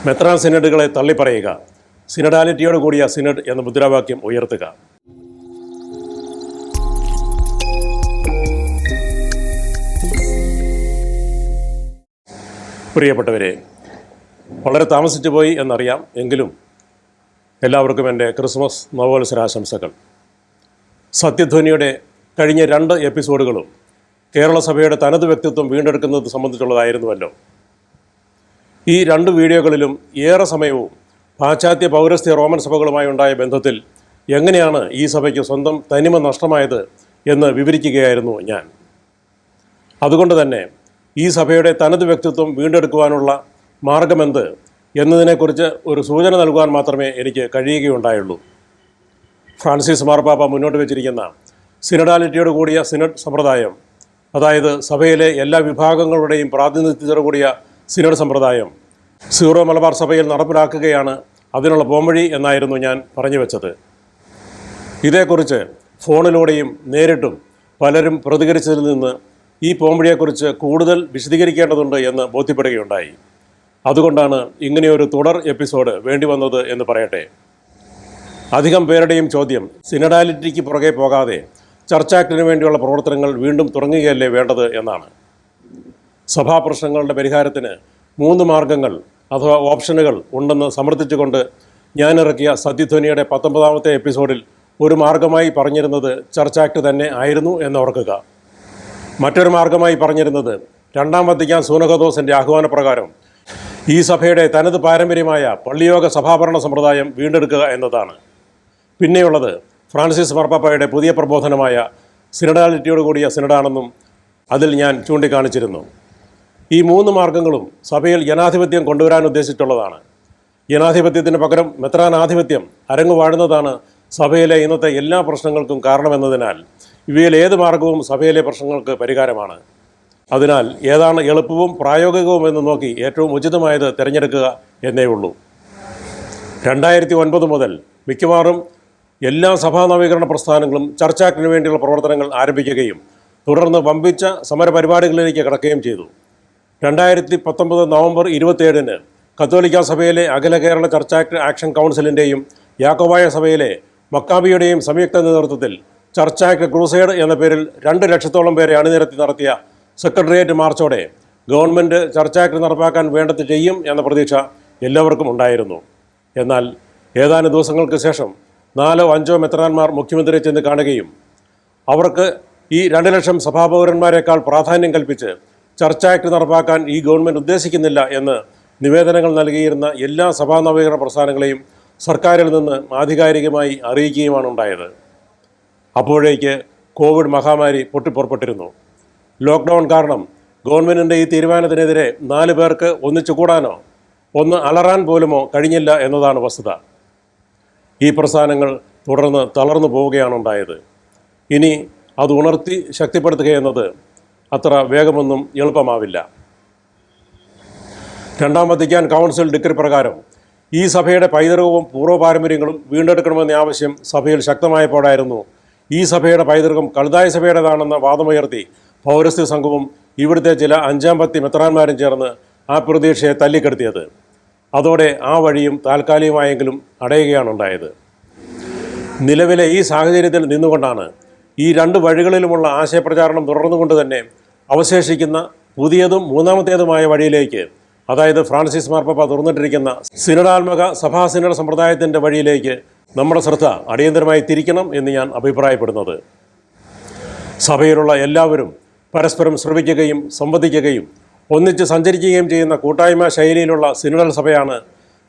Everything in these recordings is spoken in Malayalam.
മെത്രാൻ സിനഡുകളെ തള്ളിപ്പറയുക, സിനഡാലിറ്റിയോട് കൂടിയ സിനഡ് എന്ന മുദ്രാവാക്യം ഉയർത്തുക. പ്രിയപ്പെട്ടവരെ, വളരെ താമസിച്ചു പോയി എന്നറിയാം. എങ്കിലും എല്ലാവർക്കും എൻ്റെ ക്രിസ്മസ് നവവത്സരാശംസകൾ. സത്യധ്വനിയുടെ കഴിഞ്ഞ 2 എപ്പിസോഡുകളും കേരള സഭയുടെ തനത് വ്യക്തിത്വം വീണ്ടെടുക്കുന്നത് സംബന്ധിച്ചുള്ളതായിരുന്നുവല്ലോ. ഈ 2 വീഡിയോകളിലും ഏറെ സമയവും പാശ്ചാത്യ പൗരസ്ത്യ റോമൻ സഭകളുമായി ഉണ്ടായ ബന്ധത്തിൽ എങ്ങനെയാണ് ഈ സഭയ്ക്ക് സ്വന്തം തനിമ നഷ്ടമായത് എന്ന് വിവരിക്കുകയായിരുന്നു ഞാൻ. അതുകൊണ്ട് തന്നെ ഈ സഭയുടെ തനത് വ്യക്തിത്വം വീണ്ടെടുക്കുവാനുള്ള മാർഗമെന്ത് എന്നതിനെക്കുറിച്ച് ഒരു സൂചന നൽകുവാൻ മാത്രമേ എനിക്ക് കഴിയുകയുണ്ടായുള്ളൂ. ഫ്രാൻസിസ് മാർപ്പാപ്പ മുന്നോട്ട് വെച്ചിരിക്കുന്ന സിനഡാലിറ്റിയോട് കൂടിയ സിനഡ് സമ്പ്രദായം, അതായത് സഭയിലെ എല്ലാ വിഭാഗങ്ങളുടെയും പ്രാതിനിധ്യത്തോടു കൂടിയ സിനഡ് സമ്പ്രദായം സീറോ മലബാർ സഭയിൽ നടപ്പിലാക്കുകയാണ് അതിനുള്ള പോംവഴി എന്നായിരുന്നു ഞാൻ പറഞ്ഞു വെച്ചത്. ഇതേക്കുറിച്ച് ഫോണിലൂടെയും നേരിട്ടും പലരും പ്രതികരിച്ചതിൽ നിന്ന് ഈ പോംവഴിയെക്കുറിച്ച് കൂടുതൽ വിശദീകരിക്കേണ്ടതുണ്ട് എന്ന് ബോധ്യപ്പെടുകയുണ്ടായി. അതുകൊണ്ടാണ് ഇങ്ങനെയൊരു തുടർ എപ്പിസോഡ് വേണ്ടി വന്നത് എന്ന് പറയട്ടെ. അധികം പേരുടെയും ചോദ്യം സിനഡാലിറ്റിക്ക് പുറകെ പോകാതെ ചർച്ച് ആക്ടിന് വേണ്ടിയുള്ള പ്രവർത്തനങ്ങൾ വീണ്ടും തുടങ്ങുകയല്ലേ വേണ്ടത് എന്നാണ്. സഭാ പ്രശ്നങ്ങളുടെ പരിഹാരത്തിന് 3 മാർഗങ്ങൾ അഥവാ ഓപ്ഷനുകൾ ഉണ്ടെന്ന് സമർത്ഥിച്ചുകൊണ്ട് ഞാനിറക്കിയ സത്യധ്വനിയുടെ 19ാമത്തെ എപ്പിസോഡിൽ ഒരു മാർഗമായി പറഞ്ഞിരുന്നത് ചർച്ച് ആക്ട് തന്നെ ആയിരുന്നു എന്നോർക്കുക. മറ്റൊരു മാർഗമായി പറഞ്ഞിരുന്നത് 2ാം വത്തിക്കാൻ സൂനഹദോസിൻ്റെ ആഹ്വാനപ്രകാരം ഈ സഭയുടെ തനത് പാരമ്പര്യമായ പള്ളിയോഗ സഭാഭരണ സമ്പ്രദായം വീണ്ടെടുക്കുക എന്നതാണ്. പിന്നെയുള്ളത് ഫ്രാൻസിസ് മാർപ്പാപ്പയുടെ പുതിയ പ്രബോധനമായ സിനഡാലിറ്റിയോട് കൂടിയ സിനഡാണെന്നും അതിൽ ഞാൻ ചൂണ്ടിക്കാണിച്ചിരുന്നു. ഈ 3 മാർഗങ്ങളും സഭയിൽ ജനാധിപത്യം കൊണ്ടുവരാൻ ഉദ്ദേശിച്ചുള്ളതാണ്. ജനാധിപത്യത്തിന് പകരം മെത്രാനാധിപത്യം അരങ്ങു വാഴുന്നതാണ് സഭയിലെ ഇന്നത്തെ എല്ലാ പ്രശ്നങ്ങൾക്കും കാരണമെന്നതിനാൽ ഇവയിൽ ഏത് മാർഗവും സഭയിലെ പ്രശ്നങ്ങൾക്ക് പരിഹാരമാണ്. അതിനാൽ ഏതാണ് എളുപ്പവും പ്രായോഗികവും എന്ന് നോക്കി ഏറ്റവും ഉചിതമായത് തിരഞ്ഞെടുക്കുക എന്നേ ഉള്ളൂ. 2009 മുതൽ മിക്കവാറും എല്ലാ സഭാ നവീകരണ പ്രസ്ഥാനങ്ങളും ചർച്ച് ആക്ടിന് വേണ്ടിയുള്ള പ്രവർത്തനങ്ങൾ ആരംഭിക്കുകയും തുടർന്ന് വമ്പിച്ച സമരപരിപാടികളിലേക്ക് കടക്കുകയും ചെയ്തു. 2019 നവംബർ 27-ന് കത്തോലിക്ക സഭയിലെ അഖില കേരള ചർച്ച് ആക്ട് ആക്ഷൻ കൗൺസിലിൻ്റെയും യാക്കോബായ സഭയിലെ മക്കാബിയുടെയും സംയുക്ത നേതൃത്വത്തിൽ ചർച്ച് ആക്ട് ക്രൂസൈഡ് എന്ന പേരിൽ 2 ലക്ഷത്തോളം പേരെ അണിനിരത്തി നടത്തിയ സെക്രട്ടേറിയറ്റ് മാർച്ചോടെ ഗവൺമെൻറ് ചർച്ച് ആക്ട് നടപ്പാക്കാൻ വേണ്ടത് ചെയ്യും എന്ന പ്രതീക്ഷ എല്ലാവർക്കും ഉണ്ടായിരുന്നു. എന്നാൽ ഏതാനും ദിവസങ്ങൾക്ക് ശേഷം 4 or 5 മെത്രാന്മാർ മുഖ്യമന്ത്രിയെ ചെന്ന് കാണുകയും അവർക്ക് ഈ 2 ലക്ഷം സഭാപൗരന്മാരെക്കാൾ പ്രാധാന്യം കൽപ്പിച്ച് ചർച്ച് ആക്ട് നടപ്പാക്കാൻ ഈ ഗവൺമെൻറ് ഉദ്ദേശിക്കുന്നില്ല എന്ന് നിവേദനങ്ങൾ നൽകിയിരുന്ന എല്ലാ സഭാ നവീകരണ പ്രസ്ഥാനങ്ങളെയും സർക്കാരിൽ നിന്ന് ആധികാരികമായി അറിയിക്കുകയുമാണ് ഉണ്ടായത്. അപ്പോഴേക്ക് കോവിഡ് മഹാമാരി പൊട്ടിപ്പുറപ്പെട്ടിരുന്നു. ലോക്ക്ഡൗൺ കാരണം ഗവൺമെൻറ്റിൻ്റെ ഈ തീരുമാനത്തിനെതിരെ 4 പേർക്ക് ഒന്നിച്ചു കൂടാനോ ഒന്ന് അലറാൻ പോലുമോ കഴിഞ്ഞില്ല എന്നതാണ് വസ്തുത. ഈ പ്രസ്ഥാനങ്ങൾ തുടർന്ന് തളർന്നു പോവുകയാണ് ഉണ്ടായത്. ഇനി അത് ഉണർത്തി ശക്തിപ്പെടുത്തുക എന്നത് അത്ര വേഗമൊന്നും എളുപ്പമാവില്ല. 2ാം വത്തിക്കാൻ കൗൺസിൽ ഡിക്രി പ്രകാരം ഈ സഭയുടെ പൈതൃകവും പൂർവ്വ പാരമ്പര്യങ്ങളും വീണ്ടെടുക്കണമെന്ന ആവശ്യം സഭയിൽ ശക്തമായപ്പോഴായിരുന്നു ഈ സഭയുടെ പൈതൃകം കൽദായ സഭയുടേതാണെന്ന വാദമുയർത്തി പൗരസ്ത്യ സംഘവും ഇവിടുത്തെ ചില 5ാം വത്തി മെത്രാന്മാരും ചേർന്ന് ആ പ്രതീക്ഷയെ തല്ലിക്കെടുത്തിയത്. അതോടെ ആ വഴിയും താൽക്കാലികമായെങ്കിലും അടയുകയാണ് ഉണ്ടായത്. നിലവിലെ ഈ സാഹചര്യത്തിൽ നിന്നുകൊണ്ടാണ് ഈ 2 വഴികളിലുമുള്ള ആശയപ്രചാരണം തുടർന്നുകൊണ്ട് തന്നെ അവശേഷിക്കുന്ന പുതിയതും 3ാമത്തേതുമായ വഴിയിലേക്ക്, അതായത് ഫ്രാൻസിസ് മാർപ്പാപ്പ തുറന്നിട്ടിരിക്കുന്ന സിനഡാത്മക സഭാ സിനഡ് സമ്പ്രദായത്തിൻ്റെ വഴിയിലേക്ക് നമ്മുടെ ശ്രദ്ധ അടിയന്തരമായി തിരിക്കണം എന്ന് ഞാൻ അഭിപ്രായപ്പെടുന്നത്. സഭയിലുള്ള എല്ലാവരും പരസ്പരം ശ്രവിക്കുകയും സംവദിക്കുകയും ഒന്നിച്ച് സഞ്ചരിക്കുകയും ചെയ്യുന്ന കൂട്ടായ്മ ശൈലിയിലുള്ള സിനഡൽ സഭയാണ്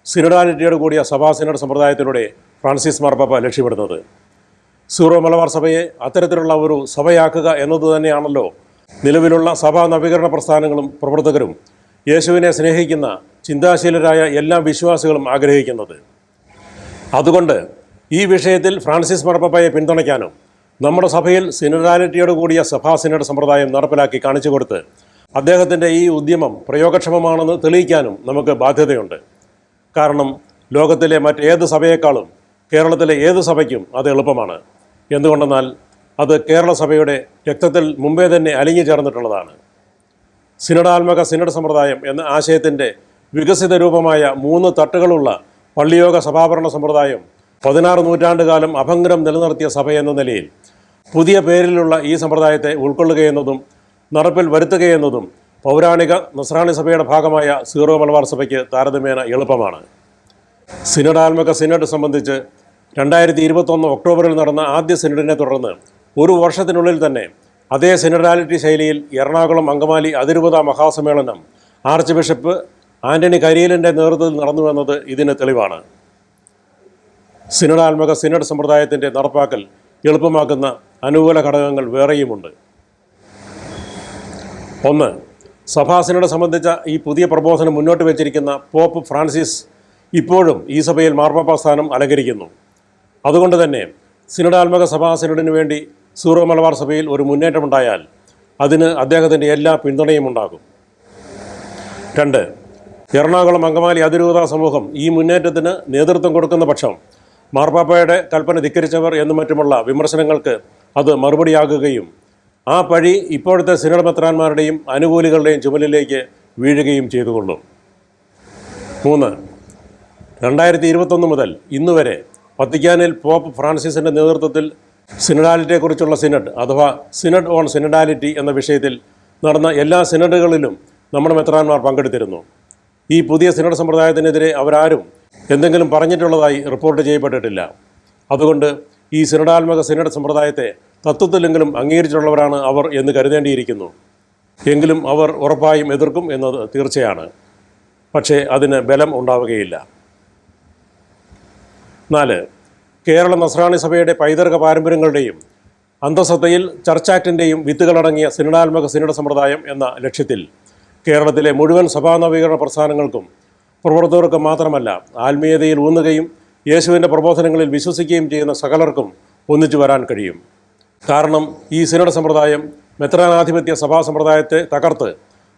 സിനഡാലിറ്റിയോട് കൂടിയ സഭാ സിനഡ് സമ്പ്രദായത്തിലൂടെ ഫ്രാൻസിസ് മാർപ്പാപ്പ ലക്ഷ്യമിടുന്നത്. സീറോ മലബാർ സഭയെ അത്തരത്തിലുള്ള ഒരു സഭയാക്കുക എന്നത് തന്നെയാണല്ലോ നിലവിലുള്ള സഭാ നവീകരണ പ്രസ്ഥാനങ്ങളും പ്രവർത്തകരും യേശുവിനെ സ്നേഹിക്കുന്ന ചിന്താശീലരായ എല്ലാ വിശ്വാസികളും ആഗ്രഹിക്കുന്നത്. അതുകൊണ്ട് ഈ വിഷയത്തിൽ ഫ്രാൻസിസ് മാർപ്പാപ്പയെ പിന്തുണയ്ക്കാനും നമ്മുടെ സഭയിൽ സിനഡാലിറ്റിയോട് കൂടിയ സഭാ സിനഡ് സമ്പ്രദായം നടപ്പിലാക്കി കാണിച്ചു കൊടുത്ത് അദ്ദേഹത്തിൻ്റെ ഈ ഉദ്യമം പ്രയോഗക്ഷമമാണെന്ന് തെളിയിക്കാനും നമുക്ക് ബാധ്യതയുണ്ട്. കാരണം ലോകത്തിലെ മറ്റേത് സഭയേക്കാളും കേരളത്തിലെ ഏത് സഭയ്ക്കും അത് എളുപ്പമാണ്. എന്തുകൊണ്ടെന്നാൽ അത് കേരള സഭയുടെ രക്തത്തിൽ മുമ്പേ തന്നെ അലിഞ്ഞു ചേർന്നിട്ടുള്ളതാണ്. സിനഡാത്മക സിനഡ് സമ്പ്രദായം എന്ന ആശയത്തിൻ്റെ വികസിത രൂപമായ 3 തട്ടുകളുള്ള പള്ളിയോഗ സഭാഭരണ സമ്പ്രദായം 16 നൂറ്റാണ്ടുകാലം അഭംഗരം നിലനിർത്തിയ സഭയെന്ന നിലയിൽ പുതിയ പേരിലുള്ള ഈ സമ്പ്രദായത്തെ ഉൾക്കൊള്ളുകയെന്നതും നടപ്പിൽ വരുത്തുകയെന്നതും പൗരാണിക നസ്രാണി സഭയുടെ ഭാഗമായ സീറോ മലബാർ സഭയ്ക്ക് താരതമ്യേന എളുപ്പമാണ്. സിനഡാത്മക സിനഡ് സംബന്ധിച്ച് 2021 ഒക്ടോബറിൽ നടന്ന ആദ്യ സിനഡിനെ തുടർന്ന് ഒരു വർഷത്തിനുള്ളിൽ തന്നെ അതേ സിനഡാലിറ്റി ശൈലിയിൽ എറണാകുളം അങ്കമാലി അതിരൂപത മഹാസമ്മേളനം ആർച്ച് ബിഷപ്പ് ആന്റണി കരിയലിൻ്റെ നേതൃത്വത്തിൽ നടന്നുവെന്നത് ഇതിന് തെളിവാണ്. സിനഡാത്മക സിനഡ് സമ്പ്രദായത്തിൻ്റെ നടപ്പാക്കൽ എളുപ്പമാക്കുന്ന അനുകൂല ഘടകങ്ങൾ വേറെയുമുണ്ട്. 1. സഭാ സിനഡ് സംബന്ധിച്ച ഈ പുതിയ പ്രബോധനം മുന്നോട്ട് വച്ചിരിക്കുന്ന പോപ്പ് ഫ്രാൻസിസ് ഇപ്പോഴും ഈ സഭയിൽ മാർപ്പാപ്പ സ്ഥാനം അലങ്കരിക്കുന്നു. അതുകൊണ്ട് തന്നെ സിനഡാത്മക സഭാ സിനഡിനു വേണ്ടി സീറോ മലബാർ സഭയിൽ ഒരു മുന്നേറ്റമുണ്ടായാൽ അതിന് അദ്ദേഹത്തിൻ്റെ എല്ലാ പിന്തുണയും ഉണ്ടാകും. 2. എറണാകുളം അങ്കമാലി അതിരൂപത സമൂഹം ഈ മുന്നേറ്റത്തിന് നേതൃത്വം കൊടുക്കുന്ന പക്ഷം മാർപ്പാപ്പയുടെ കൽപ്പന ധിക്കരിച്ചവർ എന്നും മറ്റുമുള്ള വിമർശനങ്ങൾക്ക് അത് മറുപടിയാകുകയും ആ പഴി ഇപ്പോഴത്തെ സിനഡ് മെത്രാന്മാരുടെയും അനുകൂലികളുടെയും ചുമലിലേക്ക് വീഴുകയും ചെയ്തുകൊള്ളും. 3. 2021 മുതൽ ഇന്നുവരെ വത്തിക്കാനിൽ പോപ്പ് ഫ്രാൻസിസിൻ്റെ നേതൃത്വത്തിൽ സിനഡാലിറ്റിയെക്കുറിച്ചുള്ള സിനഡ് അഥവാ സിനഡ് ഓൺ സിനഡാലിറ്റി എന്ന വിഷയത്തിൽ നടന്ന എല്ലാ സിനഡുകളിലും നമ്മുടെ മെത്രാന്മാർ പങ്കെടുത്തിരുന്നു. ഈ പുതിയ സിനഡ് സമ്പ്രദായത്തിനെതിരെ അവരാരും എന്തെങ്കിലും പറഞ്ഞിട്ടുള്ളതായി റിപ്പോർട്ട് ചെയ്യപ്പെട്ടിട്ടില്ല. അതുകൊണ്ട് ഈ സിനഡാത്മക സിനഡ് സമ്പ്രദായത്തെ തത്വത്തിലെങ്കിലും അംഗീകരിച്ചിട്ടുള്ളവരാണ് അവർ എന്ന് കരുതേണ്ടിയിരിക്കുന്നു. എങ്കിലും അവർ ഉറപ്പായും എതിർക്കും എന്നത് തീർച്ചയാണ്. പക്ഷേ അതിന് ബലം ഉണ്ടാവുകയില്ല. 4. കേരള നസ്രാണി സഭയുടെ പൈതൃക പാരമ്പര്യങ്ങളുടെയും അന്തസത്തയിൽ ചർച്ച് ആക്ടിൻ്റെയും വിത്തുകളടങ്ങിയ സിനഡാത്മക സിനഡ് സമ്പ്രദായം എന്ന ലക്ഷ്യത്തിൽ കേരളത്തിലെ മുഴുവൻ സഭാ നവീകരണ പ്രസ്ഥാനങ്ങൾക്കും പ്രവർത്തകർക്കും മാത്രമല്ല ആത്മീയതയിൽ ഊന്നുകയും യേശുവിൻ്റെ പ്രബോധനങ്ങളിൽ വിശ്വസിക്കുകയും ചെയ്യുന്ന സകലർക്കും ഒന്നിച്ചു വരാൻ കഴിയും. കാരണം ഈ സിനഡ് സമ്പ്രദായം മെത്രാനാധിപത്യ സഭാ സമ്പ്രദായത്തെ തകർത്ത്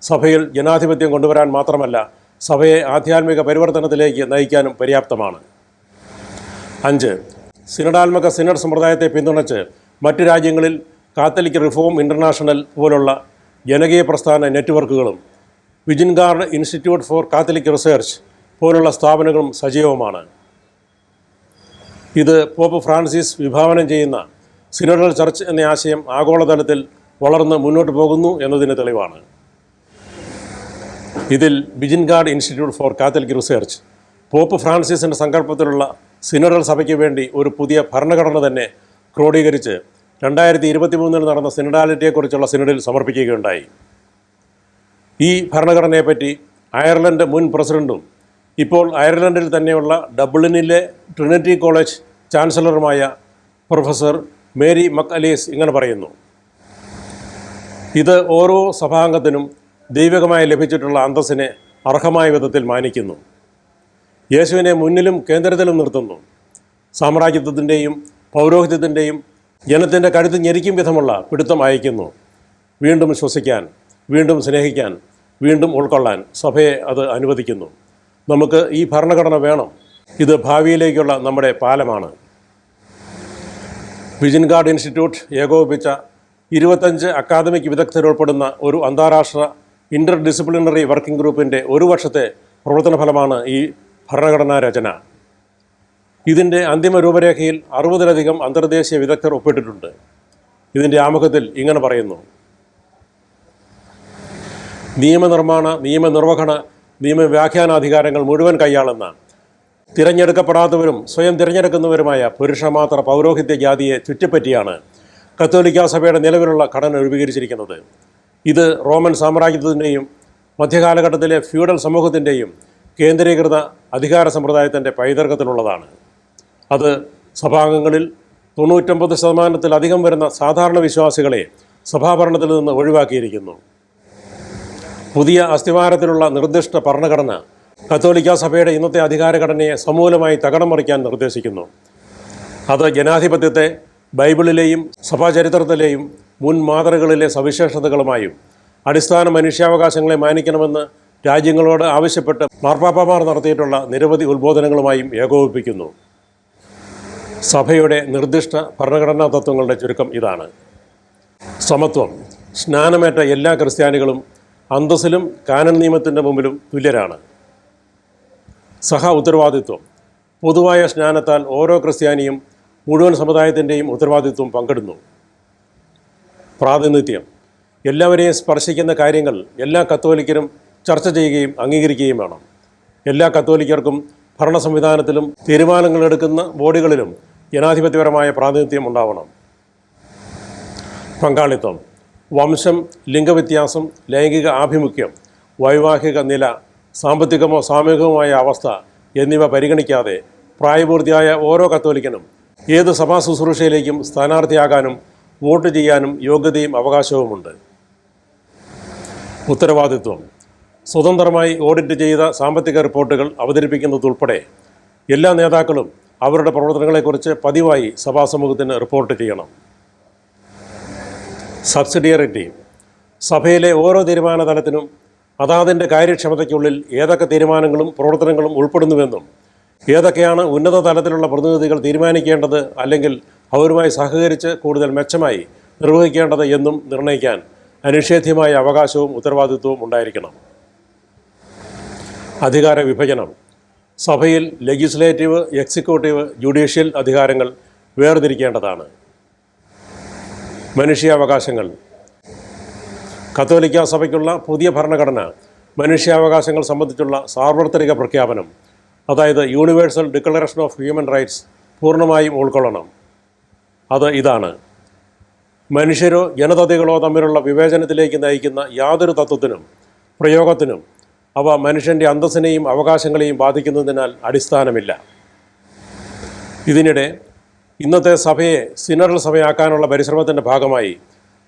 സഭയിൽ ജനാധിപത്യം കൊണ്ടുവരാൻ മാത്രമല്ല സഭയെ ആധ്യാത്മിക പരിവർത്തനത്തിലേക്ക് നയിക്കാനും പര്യാപ്തമാണ്. 5. സിനഡാത്മക സിനഡ് സമ്പ്രദായത്തെ പിന്തുണച്ച് മറ്റ് രാജ്യങ്ങളിൽ കാത്തലിക് റിഫോം ഇൻ്റർനാഷണൽ പോലുള്ള ജനകീയ പ്രസ്ഥാന നെറ്റ്വർക്കുകളും വിജിൻഗാർഡ് ഇൻസ്റ്റിറ്റ്യൂട്ട് ഫോർ കാത്തലിക് റിസർച്ച് പോലുള്ള സ്ഥാപനങ്ങളും സജീവമാണ്. ഇത് പോപ്പ് ഫ്രാൻസിസ് വിഭാവനം ചെയ്യുന്ന സിനഡൽ ചർച്ച് എന്ന ആശയം ആഗോളതലത്തിൽ വളർന്ന് മുന്നോട്ട് പോകുന്നു എന്നതിന് തെളിവാണ്. ഇതിൽ വിജിൻഗാർഡ് institute for catholic research pope ഫ്രാൻസിസിൻ്റെ സങ്കല്പത്തിലുള്ള സിനഡൽ സഭയ്ക്ക് വേണ്ടി ഒരു പുതിയ ഭരണഘടന തന്നെ ക്രോഡീകരിച്ച് 2023 നടന്ന സിനഡാലിറ്റിയെക്കുറിച്ചുള്ള സിനഡിൽ സമർപ്പിക്കുകയുണ്ടായി. ഈ ഭരണഘടനയെപ്പറ്റി അയർലൻഡ് മുൻ പ്രസിഡൻറ്റും ഇപ്പോൾ അയർലൻഡിൽ തന്നെയുള്ള ഡബ്ലിനിലെ ട്രിനിറ്റി കോളേജ് ചാൻസലറുമായ പ്രൊഫസർ മേരി മക് അലീസ് ഇങ്ങനെ പറയുന്നു: ഇത് ഓരോ സഭാംഗത്തിനും ദൈവികമായി ലഭിച്ചിട്ടുള്ള അന്തസ്സിനെ അർഹമായ വിധത്തിൽ മാനിക്കുന്നു. യേശുവിനെ മുന്നിലും കേന്ദ്രത്തിലും നിർത്തുന്നു. സാമ്രാജ്യത്വത്തിൻ്റെയും പൗരോഹിത്യത്തിൻ്റെയും ജനത്തിൻ്റെ കഴുത്ത് ഞെരിക്കും വിധമുള്ള പിടുത്തം അയക്കുന്നു. വീണ്ടും ശ്വസിക്കാൻ, വീണ്ടും സ്നേഹിക്കാൻ, വീണ്ടും ഉൾക്കൊള്ളാൻ സഭയെ അത് അനുവദിക്കുന്നു. നമുക്ക് ഈ ഭരണഘടന വേണം. ഇത് ഭാവിയിലേക്കുള്ള നമ്മുടെ പാലമാണ്. വിജിൻഗാർഡ് ഇൻസ്റ്റിറ്റ്യൂട്ട് ഏകോപിപ്പിച്ച 25 അക്കാദമിക് വിദഗ്ധരുൾപ്പെടുന്ന ഒരു അന്താരാഷ്ട്ര ഇൻ്റർ ഡിസിപ്ലിനറി വർക്കിംഗ് ഗ്രൂപ്പിൻ്റെ ഒരു വർഷത്തെ പ്രവർത്തന ഫലമാണ് ഈ ഭരണഘടനാ രചന. ഇതിൻ്റെ അന്തിമ രൂപരേഖയിൽ 60-ലധികം അന്തർദേശീയ വിദഗ്ധർ ഒപ്പിട്ടിട്ടുണ്ട്. ഇതിൻ്റെ ആമുഖത്തിൽ ഇങ്ങനെ പറയുന്നു: നിയമനിർമ്മാണ, നിയമനിർവഹണ, നിയമവ്യാഖ്യാനാധികാരങ്ങൾ മുഴുവൻ കൈയാളുന്ന തിരഞ്ഞെടുക്കപ്പെടാത്തവരും സ്വയം തിരഞ്ഞെടുക്കുന്നവരുമായ പുരുഷമാത്ര പൗരോഹിത്യ ജാതിയെ ചുറ്റിപ്പറ്റിയാണ് കത്തോലിക്കാ സഭയുടെ നിലവിലുള്ള ഘടന രൂപീകരിച്ചിരിക്കുന്നത്. ഇത് റോമൻ സാമ്രാജ്യത്തിൻ്റെയും മധ്യകാലഘട്ടത്തിലെ ഫ്യൂഡൽ സമൂഹത്തിൻ്റെയും കേന്ദ്രീകൃത അധികാര സമ്പ്രദായത്തിൻ്റെ പൈതൃകത്തിലുള്ളതാണ്. അത് സഭാംഗങ്ങളിൽ 99% വരുന്ന സാധാരണ വിശ്വാസികളെ സഭാഭരണത്തിൽ നിന്ന് ഒഴിവാക്കിയിരിക്കുന്നു. പുതിയ അസ്ഥിവാരത്തിലുള്ള നിർദ്ദിഷ്ട ഭരണഘടന കത്തോലിക്കാ സഭയുടെ ഇന്നത്തെ അധികാരഘടനയെ സമൂലമായി തകിടം മറിക്കാൻ നിർദ്ദേശിക്കുന്നു. അത് ജനാധിപത്യത്തെ ബൈബിളിലെയും സഭാചരിത്രത്തിലെയും മുൻ മാതൃകളിലെ സവിശേഷതകളുമായും അടിസ്ഥാന മനുഷ്യാവകാശങ്ങളെ മാനിക്കണമെന്ന് രാജ്യങ്ങളോട് ആവശ്യപ്പെട്ട് മാർപ്പാപ്പമാർ നടത്തിയിട്ടുള്ള നിരവധി ഉത്ബോധനങ്ങളുമായും ഏകോപിപ്പിക്കുന്നു. സഭയുടെ നിർദ്ദിഷ്ട ഭരണഘടനാ തത്വങ്ങളുടെ ചുരുക്കം ഇതാണ്: സമത്വം. സ്നാനമേറ്റ എല്ലാ ക്രിസ്ത്യാനികളും അന്തസ്സിലും കാനൻ നിയമത്തിൻ്റെ മുമ്പിലും തുല്യരാണ്. സഹ ഉത്തരവാദിത്വം. പൊതുവായ സ്നാനത്താൽ ഓരോ ക്രിസ്ത്യാനിയും മുഴുവൻ സമുദായത്തിൻ്റെയും ഉത്തരവാദിത്വം പങ്കിടുന്നു. പ്രാതിനിധ്യം. എല്ലാവരെയും സ്പർശിക്കുന്ന കാര്യങ്ങൾ എല്ലാ കത്തോലിക്കരും ചർച്ച ചെയ്യുകയും അംഗീകരിക്കുകയും വേണം. എല്ലാ കത്തോലിക്കർക്കും ഭരണ സംവിധാനത്തിലും തീരുമാനങ്ങളെടുക്കുന്ന ബോഡികളിലും ജനാധിപത്യപരമായ പ്രാതിനിധ്യം ഉണ്ടാവണം. പങ്കാളിത്തം. വംശം, ലിംഗവ്യത്യാസം, ലൈംഗിക ആഭിമുഖ്യം, വൈവാഹിക നില, സാമ്പത്തികമോ സാമൂഹികവുമായ അവസ്ഥ എന്നിവ പരിഗണിക്കാതെ പ്രായപൂർത്തിയായ ഓരോ കത്തോലിക്കനും ഏത് സഭാ ശുശ്രൂഷയിലേക്കും സ്ഥാനാർത്ഥിയാകാനും വോട്ട് ചെയ്യാനും യോഗ്യതയും അവകാശവുമുണ്ട്. ഉത്തരവാദിത്വം. സ്വതന്ത്രമായി ഓഡിറ്റ് ചെയ്ത സാമ്പത്തിക റിപ്പോർട്ടുകൾ അവതരിപ്പിക്കുന്നതുൾപ്പെടെ എല്ലാ നേതാക്കളും അവരുടെ പ്രവർത്തനങ്ങളെക്കുറിച്ച് പതിവായി സഭാസമൂഹത്തിന് റിപ്പോർട്ട് ചെയ്യണം. സബ്സിഡിയറിറ്റി. സഭയിലെ ഓരോ തീരുമാന തലത്തിനും അതാതിൻ്റെ കാര്യക്ഷമതയ്ക്കുള്ളിൽ ഏതൊക്കെ തീരുമാനങ്ങളും പ്രവർത്തനങ്ങളും ഉൾപ്പെടുന്നുവെന്നും ഏതൊക്കെയാണ് ഉന്നത തലത്തിലുള്ള പ്രതിനിധികൾ തീരുമാനിക്കേണ്ടത് അല്ലെങ്കിൽ അവരുമായി സഹകരിച്ച് കൂടുതൽ മെച്ചമായി നിർവഹിക്കേണ്ടത് എന്നും നിർണ്ണയിക്കാൻ അനിഷേധ്യമായ അവകാശവും ഉത്തരവാദിത്വവും ഉണ്ടായിരിക്കണം. അധികാര വിഭജനം. സഭയിൽ ലെജിസ്ലേറ്റീവ്, എക്സിക്യൂട്ടീവ്, ജുഡീഷ്യൽ അധികാരങ്ങൾ വേർതിരിക്കേണ്ടതാണ്. മനുഷ്യാവകാശങ്ങൾ. കത്തോലിക്ക സഭയ്ക്കുള്ള പുതിയ ഭരണഘടന മനുഷ്യാവകാശങ്ങൾ സംബന്ധിച്ചുള്ള സാർവത്രിക പ്രഖ്യാപനം, അതായത് universal declaration of human rights പൂർണ്ണമായും ഉൾക്കൊള്ളണം. അത് ഇതാണ്: മനുഷ്യരോ ജനതതികളോ തമ്മിലുള്ള വിവേചനത്തിലേക്ക് നയിക്കുന്ന യാതൊരു തത്വത്തിനും പ്രയോഗത്തിനും അവ മനുഷ്യൻ്റെ അന്തസ്സിനെയും അവകാശങ്ങളെയും ബാധിക്കുന്നതിനാൽ അടിസ്ഥാനമില്ല. ഇതിനിടെ ഇന്നത്തെ സഭയെ സിനഡൽ സഭയാക്കാനുള്ള പരിശ്രമത്തിൻ്റെ ഭാഗമായി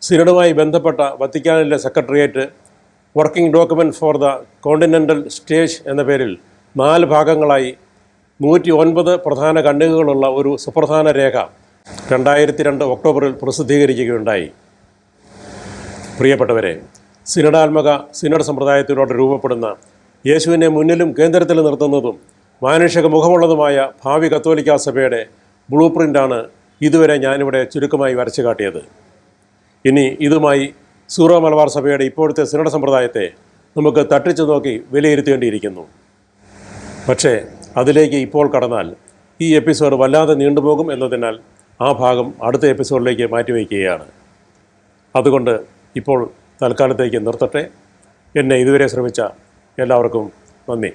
സിനഡുമായി ബന്ധപ്പെട്ട വത്തിക്കാനിലെ secretariat working document for the continental stage എന്ന പേരിൽ 4 ഭാഗങ്ങളായി 109 പ്രധാന ഖണ്ഡികകളുള്ള ഒരു സുപ്രധാന രേഖ 2002 ഒക്ടോബറിൽ പ്രസിദ്ധീകരിക്കുകയുണ്ടായി. പ്രിയപ്പെട്ടവരെ, സിനഡാത്മക സിനഡ് സമ്പ്രദായത്തിലൂടെ രൂപപ്പെടുന്ന യേശുവിനെ മുന്നിലും കേന്ദ്രത്തിൽ നിർത്തുന്നതും മാനുഷിക മുഖമുള്ളതുമായ ഭാവി കത്തോലിക്ക സഭയുടെ ബ്ലൂ പ്രിൻ്റാണ് ഇതുവരെ ഞാനിവിടെ ചുരുക്കമായി വരച്ചു കാട്ടിയത്. ഇനി ഇതുമായി സീറോ മലബാർ സഭയുടെ ഇപ്പോഴത്തെ സിനഡ് സമ്പ്രദായത്തെ നമുക്ക് തട്ടിച്ചു നോക്കി വിലയിരുത്തേണ്ടിയിരിക്കുന്നു. പക്ഷേ അതിലേക്ക് ഇപ്പോൾ കടന്നാൽ ഈ എപ്പിസോഡ് വല്ലാതെ നീണ്ടുപോകും എന്നതിനാൽ ആ ഭാഗം അടുത്ത എപ്പിസോഡിലേക്ക് മാറ്റിവെക്കുകയാണ്. അതുകൊണ്ട് ഇപ്പോൾ തൽക്കാലത്തേക്ക് നിർത്തട്ടെ. എന്നെ ഇതുവരെ ശ്രമിച്ച എല്ലാവർക്കും നന്ദി.